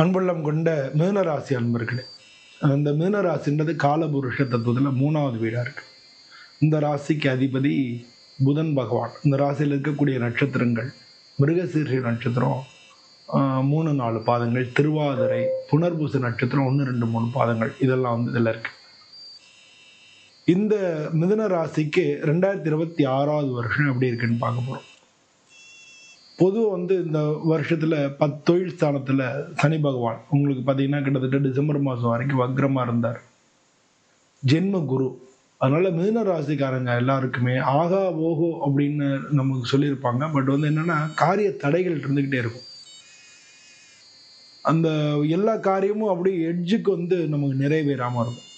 அன்புள்ளம் கொண்ட மீனராசி அன்பர்களே, அந்த மீனராசின்றது காலபுருஷ தத்துவத்தில் 3வது வீடாக இருக்கு. இந்த ராசிக்கு அதிபதி புதன் பகவான். இந்த ராசியில் இருக்கக்கூடிய நட்சத்திரங்கள் மிருகசீர்ஷ நட்சத்திரம் 3-4 பாதங்கள், திருவாதிரை புனர்பூச நட்சத்திரம் 1-2-3 பாதங்கள், இதெல்லாம் இதில் இருக்கு. இந்த மிதுன ராசிக்கு 2026வது வருஷம் எப்படி இருக்குன்னு பார்க்க போகிறோம். பொதுவாக இந்த வருஷத்தில் 10 தொழில் ஸ்தானத்தில் சனி பகவான் உங்களுக்கு பார்த்தீங்கன்னா கிட்டத்தட்ட டிசம்பர் மாதம் வரைக்கும் வக்ரமாக இருந்தார். ஜென்ம குரு. அதனால் மிதுன ராசிக்காரங்க எல்லாருக்குமே ஆகா ஓஹோ அப்படின்னு நமக்கு சொல்லியிருப்பாங்க. பட் என்னென்னா காரிய தடைகள் இருந்துக்கிட்டே இருக்கும். அந்த எல்லா காரியமும் அப்படியே எட்ஜுக்கு நமக்கு நிறைவேறாமல் இருக்கும்.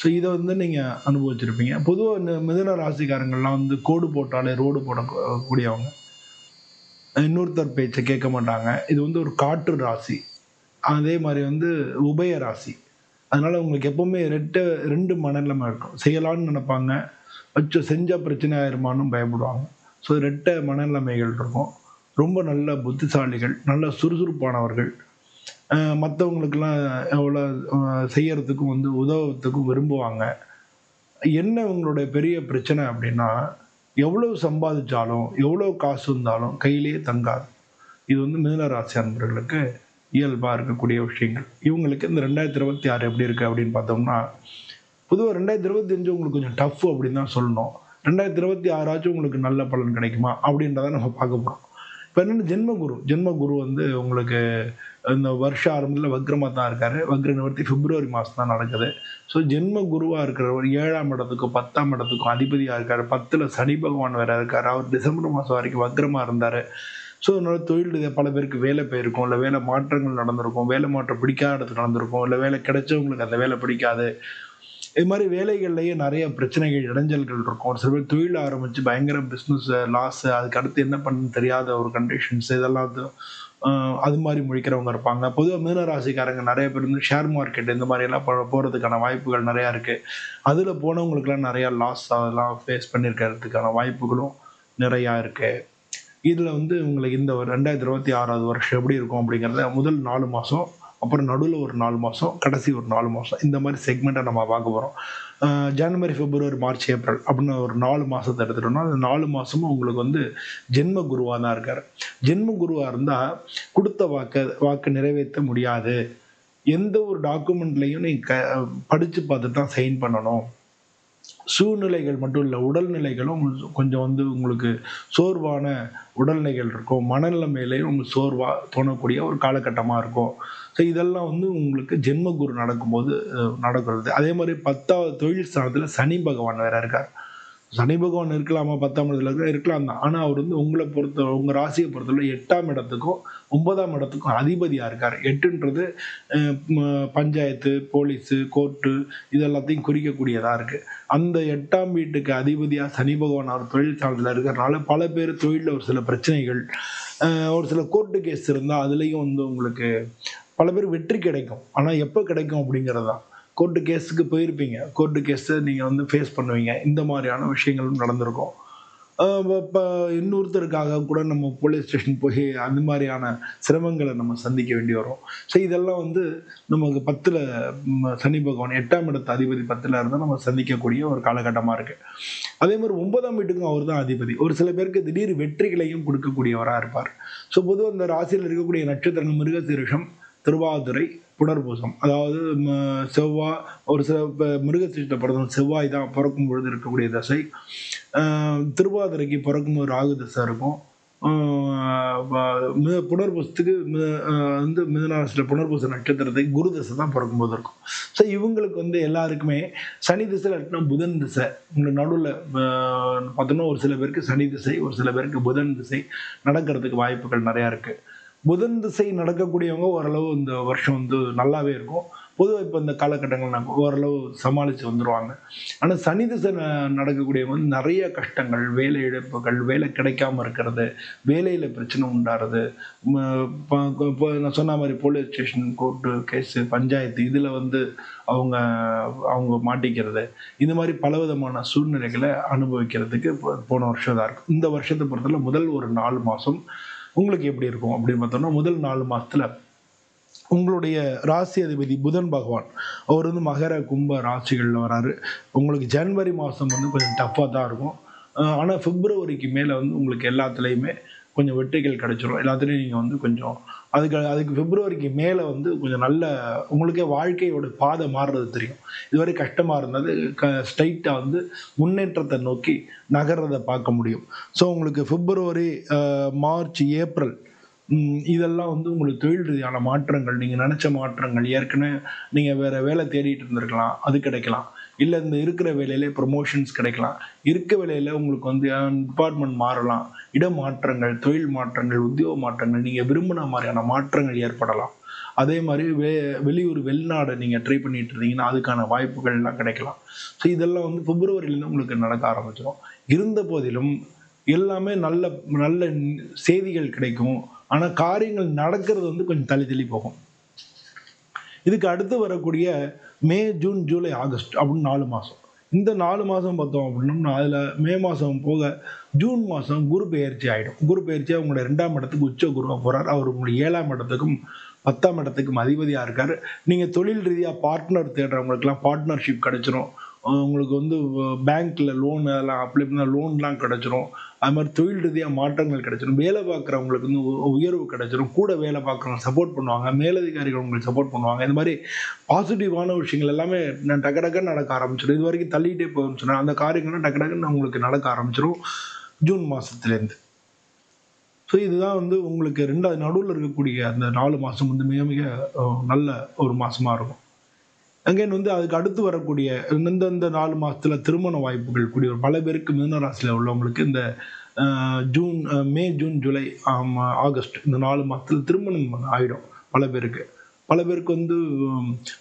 ஸோ இதை நீங்கள் அனுபவிச்சிருப்பீங்க. பொதுவாக இந்த மிதுன ராசிக்காரங்கள்லாம் கோடு போட்டாலே ரோடு போடக்கூடியவங்க, இன்னொருத்தர் பேச்சை கேட்க மாட்டாங்க. இது ஒரு காற்று ராசி. அதே மாதிரி உபய ராசி. அதனால் உங்களுக்கு எப்போவுமே 2 மனநிலைமை இருக்கும். செய்யலான்னு நினைப்பாங்க, செஞ்சால் பிரச்சனை ஆயிருமான்னு பயப்படுவாங்க. ஸோ 2 மனநிலைமைகள் இருக்கும். ரொம்ப நல்ல புத்திசாலிகள், நல்ல சுறுசுறுப்பானவர்கள், மற்றவங்களுக்கெல்லாம் எவ்வளோ செய்யறதுக்கும் உதவுறதுக்கும் விரும்புவாங்க. என்ன உங்களுடைய பெரிய பிரச்சனை அப்படின்னா, எவ்வளவு சம்பாதிச்சாலும் எவ்வளோ காசு இருந்தாலும் கையிலேயே தங்காது. இது மிதுன ராசி அன்பர்களுக்கு இயல்பாக இருக்கக்கூடிய விஷயங்கள். இவங்களுக்கு இந்த 2026 எப்படி இருக்குது அப்படின்னு பார்த்தோம்னா, பொதுவாக 2025 உங்களுக்கு கொஞ்சம் டஃப் அப்படின்னு தான் சொல்லணும். 2026 உங்களுக்கு நல்ல பலன் கிடைக்குமா அப்படின்றத நம்ம பார்க்க போகிறோம். இப்போ என்னென்னா ஜென்மகுரு உங்களுக்கு இந்த வருஷ ஆரம்பத்தில் வக்ரமாக தான் இருக்கார். வக்ர நிவர்த்தி பிப்ரவரி மாதம் தான் நடக்குது. ஸோ ஜென்ம குருவாக இருக்கிறவர் 7ஆம் இடத்துக்கும் 10ஆம் இடத்துக்கும் அதிபதியாக இருக்கார். 10ல் சனி பகவான் வேறு இருக்கார். அவர் டிசம்பர் மாதம் வரைக்கும் வக்ரமாக இருந்தார். ஸோ அதனால தொழில் பல பேருக்கு வேலை போயிருக்கும், இல்லை வேலை மாற்றங்கள் நடந்திருக்கும், வேலை மாற்றம் பிடிக்காத இடத்துக்கு நடந்திருக்கும், இல்லை வேலை கிடைச்சவங்களுக்கு அந்த வேலை பிடிக்காது. இது மாதிரி வேலைகள்லேயே நிறைய பிரச்சனைகள், இடைஞ்சல்கள் இருக்கும். ஒரு சில பேர் தொழில் ஆரம்பித்து பயங்கர பிஸ்னஸ் லாஸ், அதுக்கு அடுத்து என்ன பண்ணணும்னு தெரியாத ஒரு கண்டிஷன்ஸ், இதெல்லாம் அது மாதிரி முழிக்கிறவங்க இருப்பாங்க. பொதுவாக மீன ராசிக்காரங்க நிறைய பேர் ஷேர் மார்க்கெட் இந்த மாதிரியெல்லாம் போகிறதுக்கான வாய்ப்புகள் நிறையா இருக்குது. அதில் போனவங்களுக்குலாம் நிறையா லாஸ் அதெல்லாம் ஃபேஸ் பண்ணியிருக்கிறதுக்கான வாய்ப்புகளும் நிறையா இருக்குது. இதில் உங்களுக்கு இந்த 2026வது வருஷம் எப்படி இருக்கும் அப்படிங்கிறத முதல் 4 மாதம், அப்புறம் நடுவில் ஒரு 4 மாதம், கடைசி ஒரு 4 மாதம், இந்த மாதிரி செக்மெண்ட்டை நம்ம பார்க்க போகிறோம். ஜனவரி, பிப்ரவரி, மார்ச், ஏப்ரல் அப்படின்னு ஒரு 4 மாதத்தை எடுத்துட்டோம்னா, அந்த 4 மாதமும் உங்களுக்கு ஜென்ம குருவாக தான் இருக்கார். ஜென்ம குருவாக இருந்தால் கொடுத்த வாக்கு நிறைவேற்ற முடியாது. எந்த ஒரு டாக்குமெண்ட்லையும் நீங்கள் படித்து பார்த்து தான் சைன் பண்ணணும். சூழ்நிலைகள் மட்டும் இல்லை, உடல்நிலைகளும் கொஞ்சம் உங்களுக்கு சோர்வான உடல்நிலைகள் இருக்கும். மனநிலைமையிலையும் உங்களுக்கு சோர்வாக தோணக்கூடிய ஒரு காலகட்டமாக இருக்கும். ஸோ இதெல்லாம் உங்களுக்கு ஜென்மகுரு நடக்கும்போது நடக்கிறது. அதே மாதிரி 10வது தொழில் ஸ்தானத்தில் சனி பகவான் வேற இருக்கார். சனி பகவான் இருக்கலாமா 10ஆம் இடத்துல இருக்கலாம் தான். ஆனால் அவர் உங்களை உங்கள் ராசியை பொறுத்தவரை 8ஆம் இடத்துக்கும் 9ஆம் இடத்துக்கும் அதிபதியாக இருக்கார். 8ன்றது பஞ்சாயத்து, போலீஸு, கோர்ட்டு இது எல்லாத்தையும் குறிக்கக்கூடியதாக இருக்குது. அந்த 8ஆம் வீட்டுக்கு அதிபதியாக சனி பகவான் அவர் தொழில் ஸ்தானத்தில் இருக்கிறனால பல பேர் தொழிலில் ஒரு சில பிரச்சனைகள், ஒரு சில கோர்ட்டு கேஸ் இருந்தால் அதுலேயும் உங்களுக்கு பல பேர் வெற்றி கிடைக்கும். ஆனால் எப்போ கிடைக்கும் அப்படிங்கிறது தான். கோர்ட்டு கேஸுக்கு போயிருப்பீங்க, கோர்ட்டு கேஸை நீங்கள் ஃபேஸ் பண்ணுவீங்க. இந்த மாதிரியான விஷயங்களும் நடந்திருக்கும். இப்போ இன்னொருத்தருக்காக கூட நம்ம போலீஸ் ஸ்டேஷன் போய் அந்த மாதிரியான சிரமங்களை நம்ம சந்திக்க வேண்டி வரும். ஸோ இதெல்லாம் நமக்கு 10ல் சனி பகவான் 8ஆம் இடத்து அதிபதி 10ல் இருந்தால் நம்ம சந்திக்கக்கூடிய ஒரு காலகட்டமாக இருக்குது. அதே மாதிரி 9ஆம் வீட்டுக்கும் அவர் தான் அதிபதி. ஒரு சில பேருக்கு திடீர் வெற்றிகளையும் கொடுக்கக்கூடியவராக இருப்பார். ஸோ பொதுவாக இந்த ராசியில் இருக்கக்கூடிய நட்சத்திரங்கள் மிருகசீரிஷம், திருவாதிரை, புனர்பூசம். அதாவது செவ்வாய், ஒரு சில மிருகசீரிஷத்தை பிறந்தவங்க செவ்வாய் தான் பிறக்கும் பொழுது இருக்கக்கூடிய தசை. திருவாதிரைக்கு பிறக்கும்போது ராகு தசை இருக்கும். புனர்பூசத்துக்கு மிதுனராசியில் புனர்பூச நட்சத்திரத்துக்கு குரு தசை தான் பிறக்கும்போது இருக்கும். ஸோ இவங்களுக்கு எல்லாருக்குமே சனி திசை இல்லாட்டினா புதன் திசை உங்களுக்கு நடுவில் பார்த்தோம்னா ஒரு சில பேருக்கு சனி திசை, ஒரு சில பேருக்கு புதன் திசை நடக்கிறதுக்கு வாய்ப்புகள் நிறையா இருக்குது. புதன் திசை நடக்கக்கூடியவங்க ஓரளவு இந்த வருஷம் நல்லாவே இருக்கும். பொதுவாக இப்போ இந்த காலகட்டங்கள் நம்ம ஓரளவு சமாளித்து வந்துடுவாங்க. ஆனால் சனி திசை நடக்கக்கூடியவங்க நிறைய கஷ்டங்கள், வேலை இழப்புகள், வேலை கிடைக்காம இருக்கிறது, வேலையில் பிரச்சனை உண்டாகிறது, இப்போ நான் சொன்ன மாதிரி police station, court case, panchayat இதில் அவங்க மாட்டிக்கிறது, இந்த மாதிரி பலவிதமான சூழ்நிலைகளை அனுபவிக்கிறதுக்கு போன வருஷம் தான் இருக்கும். இந்த வருஷத்தை பொறுத்தவரை முதல் ஒரு 4 மாதம் உங்களுக்கு எப்படி இருக்கும் அப்படின்னு பார்த்தோம்னா, முதல் 4 மாதத்தில் உங்களுடைய ராசி அதிபதி புதன் பகவான் அவர் வந்து மகர கும்ப ராசிகளில் வராரு. உங்களுக்கு ஜனவரி மாதம் வந்து கொஞ்சம் டஃப்பாக தான் இருக்கும். ஆனால் பிப்ரவரிக்கு மேலே வந்து உங்களுக்கு எல்லாத்துலேயுமே கொஞ்சம் வெற்றிகள் கிடைச்சிரும். எல்லாத்துலேயும் நீங்கள் வந்து கொஞ்சம் அதுக்கு பிப்ரவரிக்கு மேலே வந்து கொஞ்சம் நல்ல உங்களுக்கே வாழ்க்கையோட பாதை மாறுறது தெரியும். இதுவரை கஷ்டமாக இருந்தது ஸ்ட்ரைட்டாக வந்து முன்னேற்றத்தை நோக்கி நகர்றதை பார்க்க முடியும். ஸோ உங்களுக்கு பிப்ரவரி, மார்ச், ஏப்ரல் இதெல்லாம் வந்து உங்களுக்கு தொழில் ரீதியான மாற்றங்கள், நீங்கள் நினச்ச மாற்றங்கள், ஏற்கனவே நீங்கள் வேறு வேலை தேடிட்டு இருந்திருக்கலாம், அது கிடைக்கலாம். இல்லை இந்த இருக்கிற வேலையிலே ப்ரொமோஷன்ஸ் கிடைக்கலாம். இருக்க வேலையில் உங்களுக்கு வந்து டிபார்ட்மெண்ட் மாறலாம். இடமாற்றங்கள், தொழில் மாற்றங்கள், உத்தியோக மாற்றங்கள், நீங்கள் விரும்பின மாதிரியான மாற்றங்கள் ஏற்படலாம். அதே மாதிரி வெளியூர் வெளிநாடு நீங்கள் ட்ரை பண்ணிட்டு இருந்தீங்கன்னா அதுக்கான வாய்ப்புகள்லாம் கிடைக்கலாம். ஸோ இதெல்லாம் வந்து பிப்ரவரியிலேருந்து உங்களுக்கு நடக்க ஆரம்பிச்சிடும். இருந்த போதிலும் எல்லாமே நல்ல நல்ல செய்திகள் கிடைக்கும். ஆனால் காரியங்கள் நடக்கிறது வந்து கொஞ்சம் தள்ளி தள்ளி போகும். இதுக்கு அடுத்து வரக்கூடிய மே, ஜூன், ஜூலை, ஆகஸ்ட் அப்படின்னு 4 மாதம். இந்த 4 மாதம் பார்த்தோம் அப்படின்னா அதில் மே மாதம் போக ஜூன் மாதம் குரு பெயர்ச்சி ஆகிடும். குரு பெயர்ச்சியாக உங்களுடைய 2ஆம் இடத்துக்கு உச்ச குருவாக போகிறார். அவர் உங்களுடைய 7ஆம் இடத்துக்கும் 10ஆம் இடத்துக்கும் அதிபதியாக இருக்கார். நீங்கள் தொழில் ரீதியாக பார்ட்னர் தேடுறவங்களுக்குலாம் பார்ட்னர்ஷிப் கிடைச்சிரும். உங்களுக்கு வந்து பேங்க்கில் லோன் அதெல்லாம் அப்ளை பண்ணால் லோன்லாம் கிடச்சிரும். அது மாதிரி தொழில் ரீதியாக மாற்றங்கள் கிடைச்சிரும். வேலை பார்க்குறவங்களுக்கு வந்து உயர்வு கிடைச்சிரும். கூட வேலை பார்க்குறவங்க சப்போர்ட் பண்ணுவாங்க. மேலதிகாரிகள் உங்களுக்கு சப்போர்ட் பண்ணுவாங்க. இந்த மாதிரி பாசிட்டிவான விஷயங்கள் எல்லாமே டக்கு டக்குன்னு நடக்க ஆரம்பிச்சிடும். இது வரைக்கும் தள்ளிகிட்டே போகும்னு சொன்னால் அந்த காரியங்கள்லாம் டக்கு டக்குன்னு உங்களுக்கு நடக்க ஆரம்பிச்சிடும் ஜூன் மாதத்துலேருந்து. ஸோ இதுதான் வந்து உங்களுக்கு 2வது நடுவில் இருக்கக்கூடிய அந்த 4 மாதம் வந்து மிக மிக நல்ல ஒரு மாதமாக இருக்கும். அங்கேன்னு வந்து அதுக்கு அடுத்து வரக்கூடிய இந்த 4 மாதத்துல திருமண வாய்ப்புகள் கூடிய பல பேருக்கு மிதுன ராசியில் உள்ளவங்களுக்கு இந்த மே, ஜூன், ஜூலை, ஆகஸ்ட் இந்த 4 மாதத்துல திருமணம் ஆகிடும். பல பேருக்கு வந்து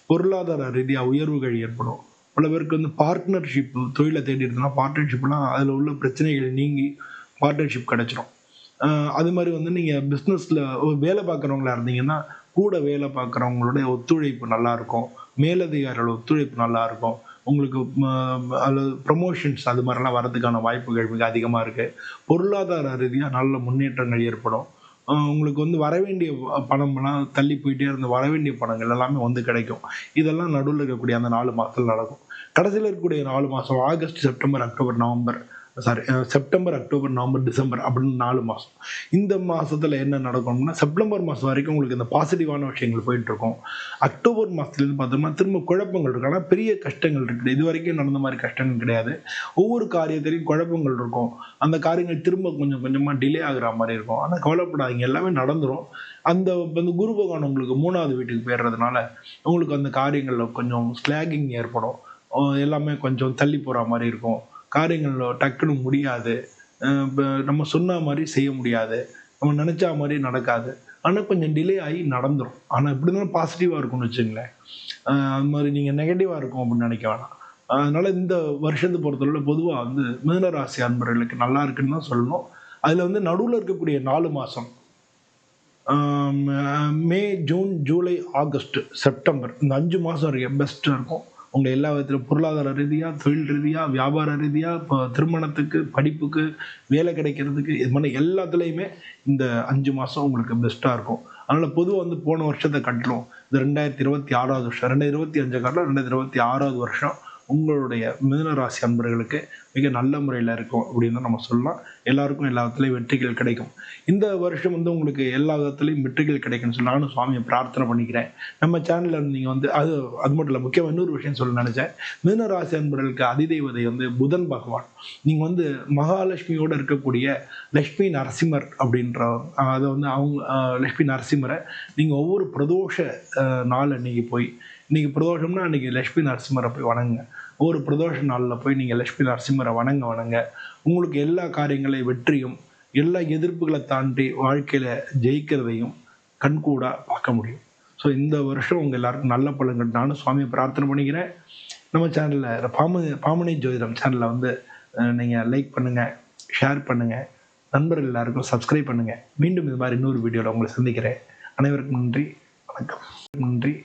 பொருளாதார ரீதியாக உயர்வுகள் ஏற்படும். பல பேருக்கு வந்து பார்ட்னர்ஷிப் தொழிலை தேடி இருந்தோம்னா பார்ட்னர்ஷிப்லாம் அதில் உள்ள பிரச்சனைகள் நீங்கி பார்ட்னர்ஷிப் கிடைச்சிரும். அது மாதிரி வந்து நீங்கள் பிஸ்னஸில் வேலை பார்க்குறவங்களா இருந்தீங்கன்னா கூட வேலை பார்க்குறவங்களுடைய ஒத்துழைப்பு நல்லாயிருக்கும். மேலதிகாரிகளோட ஒத்துழைப்பு நல்லாயிருக்கும். உங்களுக்கு அதில் ப்ரமோஷன்ஸ் அது மாதிரிலாம் வரதுக்கான வாய்ப்புகள் மிக அதிகமாக இருக்குது. பொருளாதார ரீதியாக நல்ல முன்னேற்றங்கள் ஏற்படும். உங்களுக்கு வந்து வரவேண்டிய பணம்லாம் தள்ளி போயிட்டே இருந்த வரவேண்டிய பணங்கள் எல்லாமே வந்து கிடைக்கும். இதெல்லாம் நடுவில் இருக்கக்கூடிய அந்த 4 மாதத்தில் நடக்கும். கடைசியில் இருக்கக்கூடிய 4 மாதம் August, September, October, November September, October, November, December அப்படின்னு 4 மாதம். இந்த மாதத்தில் என்ன நடக்கும்னா செப்டம்பர் மாதம் வரைக்கும் உங்களுக்கு இந்த பாசிட்டிவான விஷயங்கள் போயிட்டு இருக்கும். அக்டோபர் மாதத்துலேருந்து பார்த்தோம்னா திரும்ப குழப்பங்கள் இருக்கு. ஆனால் பெரிய கஷ்டங்கள் இருக்குது. இது வரைக்கும் நடந்த மாதிரி கஷ்டங்கள் கிடையாது. ஒவ்வொரு காரியத்திலையும் குழப்பங்கள் இருக்கும். அந்த காரியங்கள் திரும்ப கொஞ்சம் கொஞ்சமாக டிலே ஆகுற மாதிரி இருக்கும். ஆனால் கவலைப்படாதீங்க, எல்லாமே நடந்துடும். அந்த குரு பகவான் உங்களுக்கு 3வது வீட்டுக்கு போயிடுறதுனால உங்களுக்கு அந்த காரியங்களில் கொஞ்சம் ஸ்லாகிங் ஏற்படும். எல்லாமே கொஞ்சம் தள்ளி போகிற மாதிரி இருக்கும். காரியங்கள் டக்குன்னு முடியாது. நம்ம சொன்ன மாதிரி செய்ய முடியாது. நம்ம நினச்சா மாதிரி நடக்காது. ஆனால் கொஞ்சம் டிலே ஆகி நடந்துடும். ஆனால் எப்படி இருந்தாலும் பாசிட்டிவாக இருக்கும்னு வச்சுங்களேன். அது மாதிரி நீங்கள் நெகட்டிவாக இருக்கும் அப்படின்னு நினைக்க வேணாம். அதனால் இந்த வருஷத்தை பொறுத்தவரை பொதுவாக வந்து மிதுன ராசி அன்பர்களுக்கு நல்லா இருக்குன்னு தான் சொல்லணும். அதில் வந்து நடுவில் இருக்கக்கூடிய 4 மாதம் மே, ஜூன், ஜூலை, ஆகஸ்ட், செப்டம்பர் இந்த 5 மாதம் வரைக்கும் பெஸ்ட்டாக இருக்கும். உங்கள் எல்லா விதத்திலும் பொருளாதார ரீதியாக, தொழில் ரீதியாக, வியாபார ரீதியாக, இப்போ திருமணத்துக்கு, படிப்புக்கு, வேலை கிடைக்கிறதுக்கு இது மாதிரி எல்லாத்துலேயுமே இந்த 5 மாதம் உங்களுக்கு பெஸ்ட்டாக இருக்கும். அதனால் பொதுவாக வந்து போன வருஷத்தை காட்டிலும் இந்த 2026வது வருஷம் 2025 காட்டிலும் 2026வது வருஷம் உங்களுடைய மிதுன ராசி அன்பர்களுக்கு மிக நல்ல முறையில் இருக்கும் அப்படின்னு தான் நம்ம சொல்லலாம். எல்லாருக்கும் எல்லா விதத்துலையும் வெற்றிகள் கிடைக்கும். இந்த வருஷம் வந்து உங்களுக்கு எல்லா விதத்துலையும் வெற்றிகள் கிடைக்கும்னு சொல்லி நானும் சுவாமியை பிரார்த்தனை பண்ணிக்கிறேன். நம்ம சேனலில் நீங்கள் வந்து அது மட்டும் இல்லை, முக்கியமாக இன்னொரு விஷயம் சொல்ல நினச்சேன். மிதுன ராசி அன்பர்களுக்கு அதிதெய்வதை வந்து புதன் பகவான். நீங்கள் வந்து மகாலட்சுமியோடு இருக்கக்கூடிய லட்சுமி நரசிம்மர் அப்படின்ற அதை வந்து அவங்க லட்சுமி நரசிம்மரை நீங்கள் ஒவ்வொரு பிரதோஷ நாள் அன்றைக்கி போய், இன்றைக்கி பிரதோஷம்னா அன்றைக்கி லட்சுமி நரசிம்மரை போய் வணங்குங்க. ஒவ்வொரு பிரதோஷ நாளில் போய் நீங்கள் லட்சுமி நரசிம்மரை வணங்க உங்களுக்கு எல்லா காரியங்களையும் வெற்றியும், எல்லா எதிர்ப்புகளை தாண்டி வாழ்க்கையில் ஜெயிக்கிறதையும் கண்கூடாக பார்க்க முடியும். ஸோ இந்த வருஷம் உங்கள் எல்லாருக்கும் நல்ல பலன்கள் நானும் சுவாமியை பிரார்த்தனை பண்ணிக்கிறேன். நம்ம சேனலில் பாமணி ஜோதிடம் சேனலில் வந்து நீங்கள் லைக் பண்ணுங்கள், ஷேர் பண்ணுங்கள், நண்பர்கள் எல்லாருக்கும் சப்ஸ்கிரைப் பண்ணுங்கள். மீண்டும் இது மாதிரி இன்னொரு வீடியோவில் உங்களை சந்திக்கிறேன். அனைவருக்கும் நன்றி, வணக்கம். நன்றி.